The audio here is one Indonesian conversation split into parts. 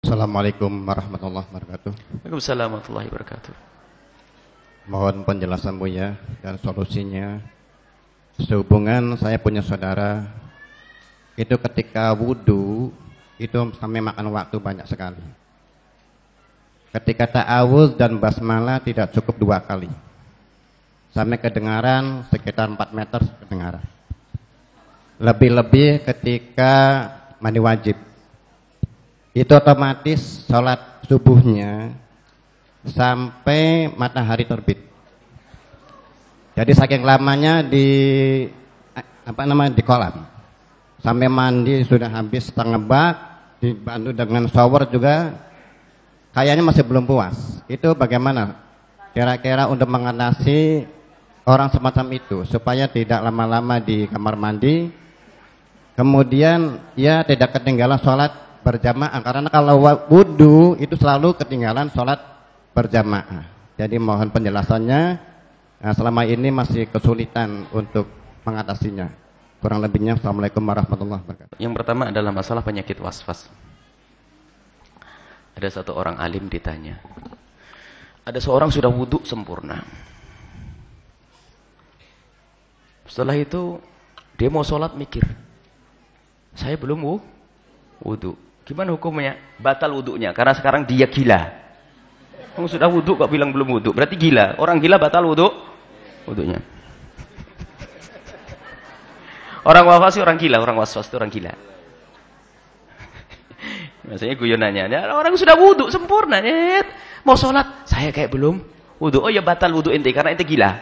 Assalamualaikum warahmatullahi wabarakatuh. Waalaikumsalam warahmatullahi wabarakatuh. Mohon penjelasan Buya dan solusinya. Sehubungan saya punya saudara, itu ketika wudhu, itu sampai makan waktu banyak sekali. Ketika ta'awuz dan basmalah tidak cukup 2 kali. Sampai kedengaran sekitar 4 meter kedengaran. Lebih-lebih ketika mandi wajib. Itu otomatis sholat subuhnya sampai matahari terbit. Jadi saking lamanya di kolam. Sampai mandi sudah habis setengah bak, dibantu dengan shower juga kayaknya masih belum puas. Itu bagaimana kira-kira untuk mengatasi orang semacam itu supaya tidak lama-lama di kamar mandi, kemudian ya tidak ketinggalan sholat berjamaah, karena kalau wudhu itu selalu ketinggalan sholat berjamaah. Jadi mohon penjelasannya. Selama ini masih kesulitan untuk mengatasinya. Kurang lebihnya Assalamualaikum warahmatullahi wabarakatuh. Yang pertama adalah masalah penyakit waswas. Ada satu orang alim ditanya, ada seorang sudah wudhu sempurna. Setelah itu dia mau sholat mikir, saya belum wudhu. Gimana hukumnya? Batal wudhunya, karena sekarang dia gila. Kamu sudah wudhu kok bilang belum wudhu, berarti gila. Orang gila batal wudhunya. Orang waswas orang gila, orang waswas itu orang gila. Maksudnya guyonannya, orang sudah wudhu sempurna, mau sholat, saya kayak belum wudhu. Oh ya batal wudhu ente karena ente gila.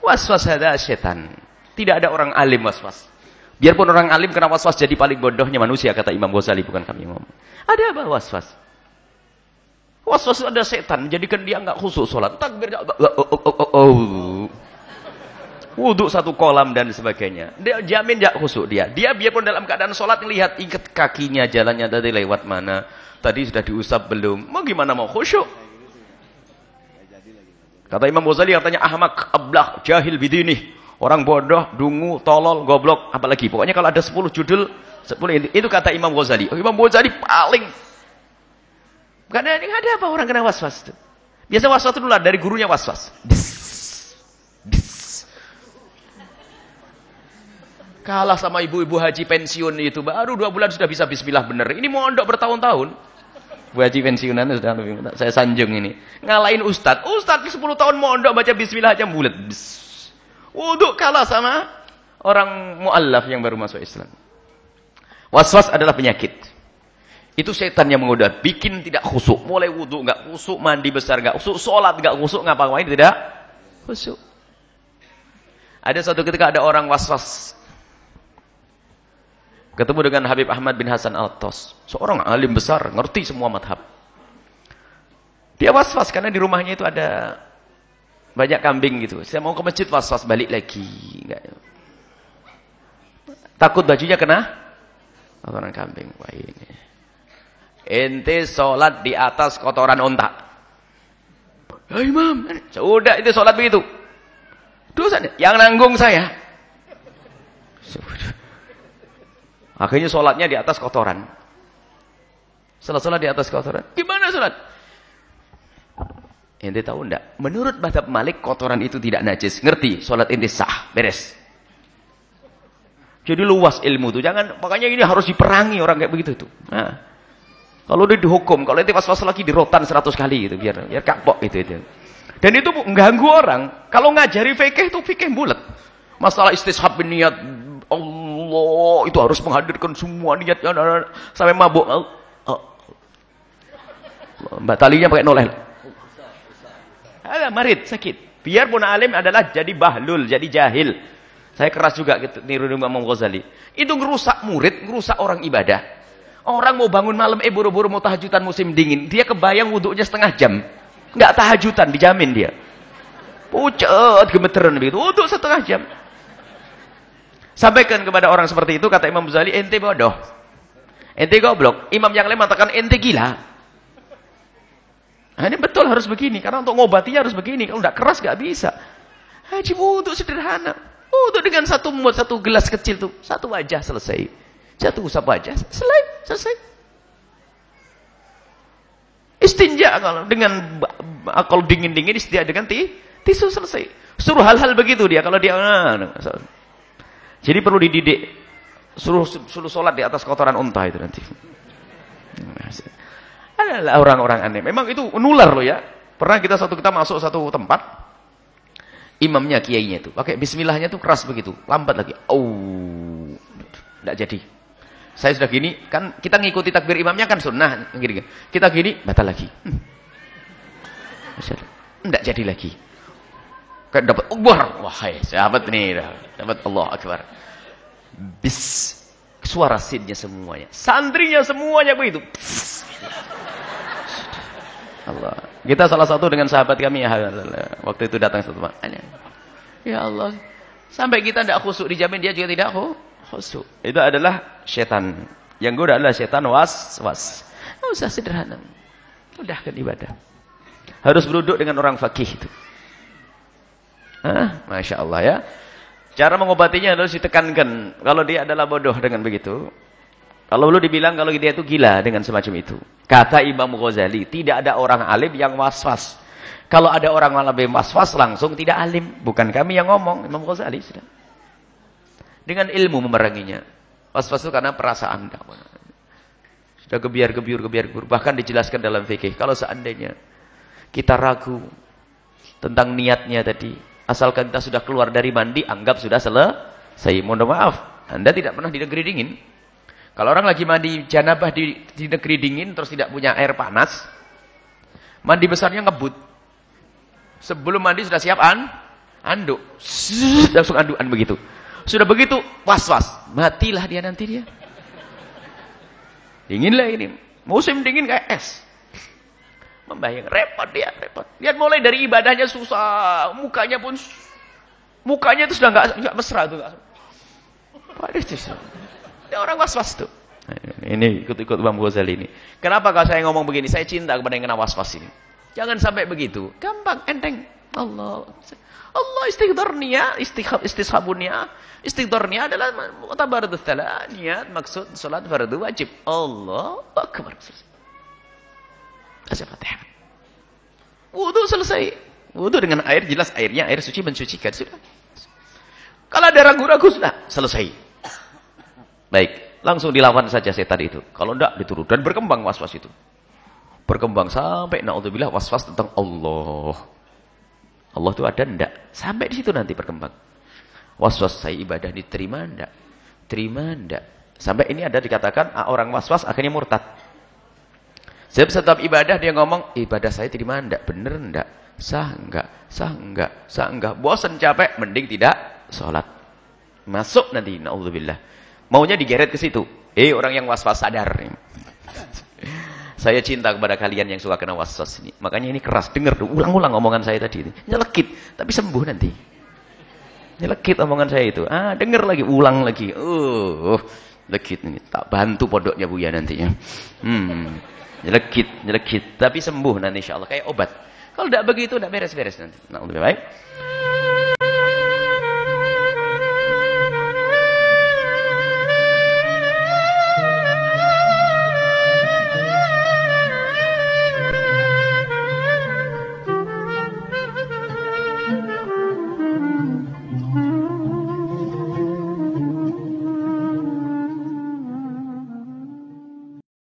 Waswas ada setan. Tidak ada orang alim waswas. Biarpun orang alim kena waswas jadi paling bodohnya manusia, kata Imam Ghazali, bukan kami ngomong. Ada apa waswas? Waswas ada setan, menjadikan dia enggak khusyuk sholat. Takbir, wudhu satu kolam dan sebagainya. Dia jamin enggak khusyuk dia. Dia biarpun dalam keadaan sholat lihat ikat kakinya, jalannya tadi lewat mana, tadi sudah diusap belum. Mau gimana mau khusyuk? Kata Imam Ghazali katanya ahmak, ablah, jahil bidinih. Orang bodoh, dungu, tolol, goblok, apalagi. Pokoknya kalau ada 10 judul, 10 itu kata Imam Ghazali. Imam Ghazali paling. Karena ini ada apa orang kena waswas itu? Biasa waswas itu dulu dari gurunya waswas. Kalah sama ibu-ibu haji pensiun itu, baru 2 bulan sudah bisa bismillah bener. Ini mondok bertahun-tahun. Bu haji pensiunan sudah lebih, saya sanjung ini. Ngalahin ustad 10 tahun mondok baca bismillah aja bulat. Wudhu kalah sama orang mu'allaf yang baru masuk Islam. Waswas adalah penyakit. Itu setan yang menggoda, bikin tidak khusyuk. Mulai wudhu enggak khusyuk, mandi besar enggak khusyuk, sholat enggak khusyuk, ngapa-ngapain tidak khusyuk. Ada suatu ketika ada orang waswas. Ketemu dengan Habib Ahmad bin Hasan Al-Tos. Seorang alim besar, ngerti semua madhab. Dia waswas karena di rumahnya itu ada banyak kambing gitu. Saya mau ke masjid waswas balik lagi. Enggak. Takut bajunya kena kotoran kambing. Wah ini. Ente sholat di atas kotoran onta. Ya Imam, sudah itu sholat begitu. Dosanya yang nanggung saya. Akhirnya sholatnya di atas kotoran. Setelah sholat di atas kotoran. Gimana sholat? Ente tahu enggak? Menurut mazhab Malik kotoran itu tidak najis. Ngerti? Sholat ente sah, beres. Jadi luas ilmu tuh. Jangan, makanya ini harus diperangi orang kayak begitu tuh. Nah, kalau dia dihukum, kalau ente was-was lagi di rotan 100 kali gitu, biar kapok itu. Dan itu mengganggu orang. Kalau ngajari fikih tuh fikih bulat. Masalah istishab bin niat, Allah itu harus menghadirkan semua niatnya sampai mabuk. Mbak talinya pakai noleh. Ada marid, sakit. Biarpun alim adalah jadi bahlul, jadi jahil. Saya keras juga gitu, niru Imam Ghazali. Itu ngerusak murid, ngerusak orang ibadah. Orang mau bangun malam, buru-buru mau tahajudan musim dingin. Dia kebayang wuduknya setengah jam. Nggak tahajudan, dijamin dia. Pucet, gemeteran begitu. Wuduk setengah jam. Sampaikan kepada orang seperti itu, kata Imam Ghazali, ente bodoh. Ente goblok. Imam yang lain mengatakan ente gila. Nah, ini betul harus begini, karena untuk ngobatinya harus begini. Kalau tidak keras nggak bisa. Haji wudhu sederhana. Wudhu dengan satu gelas kecil tuh, satu wajah selesai. Jatuh usap wajah, selesai. Istinja kalau dingin-dingin istinja dengan tisu, selesai. Suruh hal-hal begitu dia kalau dia. Jadi perlu dididik. Suruh sholat di atas kotoran unta itu nanti. Adalah orang-orang aneh. Memang itu nular loh ya. Pernah kita masuk satu tempat, imamnya, kiainya itu pakai bismillahnya tuh keras begitu, lambat lagi. Enggak jadi. Saya sudah gini, kan kita ngikuti takbir imamnya kan sunnah, gini. Kita gini, batal lagi. Enggak jadi lagi. Kan dapat Akbar. Wahai sahabat nih, dapat Allah Akbar. Suara sidnya semuanya. Santrinya semuanya begitu. Allah. Kita salah satu dengan sahabat kami ya, waktu itu datang satu makanya. Ya Allah. Sampai kita tidak khusyuk dijamin, dia juga tidak khusyuk. Itu adalah setan. Yang goda adalah setan was. Nggak usah sederhana. Mudahkan ibadah. Harus beruduk dengan orang fakih itu. Masya Allah ya. Cara mengobatinya harus ditekankan. Kalau dia adalah bodoh dengan begitu. Kalau lu dibilang kalau dia itu gila dengan semacam itu. Kata Imam Ghazali, tidak ada orang alim yang was-was. Kalau ada orang alim was-was langsung tidak alim. Bukan kami yang ngomong, Imam Ghazali sudah. Dengan ilmu memeranginya. Was-was itu karena perasaan. Sudah gebiar-gebiur. Bahkan dijelaskan dalam fikih. Kalau seandainya kita ragu tentang niatnya tadi, asalkan kita sudah keluar dari mandi, anggap sudah selesai. Mohon maaf, Anda tidak pernah di negeri dingin. Kalau orang lagi mandi janabah di negeri dingin, terus tidak punya air panas, mandi besarnya ngebut. Sebelum mandi sudah siap anduk. Langsung andukan begitu. Sudah begitu, was-was. Matilah dia nanti dia. Dinginlah ini. Musim dingin kayak es. Membayang, repot dia, repot. Lihat mulai dari ibadahnya susah, mukanya itu sudah enggak mesra tuh. Waduh, ada orang was-was tuh. Ini ikut-ikut Imam Ghazali ini. Kenapa kalau saya ngomong begini? Saya cinta kepada yang kena was-was ini. Jangan sampai begitu. Gampang, enteng. Allah istighdarnya, istishabunnya. Istighdarnya adalah mutabaradus salat, niat, maksud salat fardu wajib. Allahu Akbar. Baca Fatihah. Wudu selesai. Wudu dengan air, jelas airnya air suci mensucikan sudah. Kalau ada ragu-ragu sudah selesai. Baik, langsung dilawan saja setan itu. Kalau enggak diturun dan berkembang was-was itu. Berkembang sampai naudzubillah was-was tentang Allah. Allah itu ada enggak? Sampai di situ nanti berkembang. Was-was saya ibadah diterima enggak? Terima enggak? Sampai ini ada dikatakan orang was-was akhirnya murtad. Sebab setiap ibadah dia ngomong, ibadah saya terima enggak? Bener enggak? Sah enggak? Sah enggak? Sah enggak? Bosan capek, mending tidak sholat. Masuk nanti, naudzubillah. Maunya digeret ke situ. Orang yang was-was sadar. Saya cinta kepada kalian yang suka kena was-was ini. Makanya ini keras, dengar tuh, ulang-ulang omongan saya tadi. Nyelekit, tapi sembuh nanti. Nyelekit omongan saya itu. Dengar lagi, ulang lagi. Lekit ini. Tak bantu pondoknya Buya nantinya. Nyelekit, tapi sembuh nanti insyaallah kayak obat. Kalau tidak begitu tidak beres-beres nanti. Nah, lebih baik.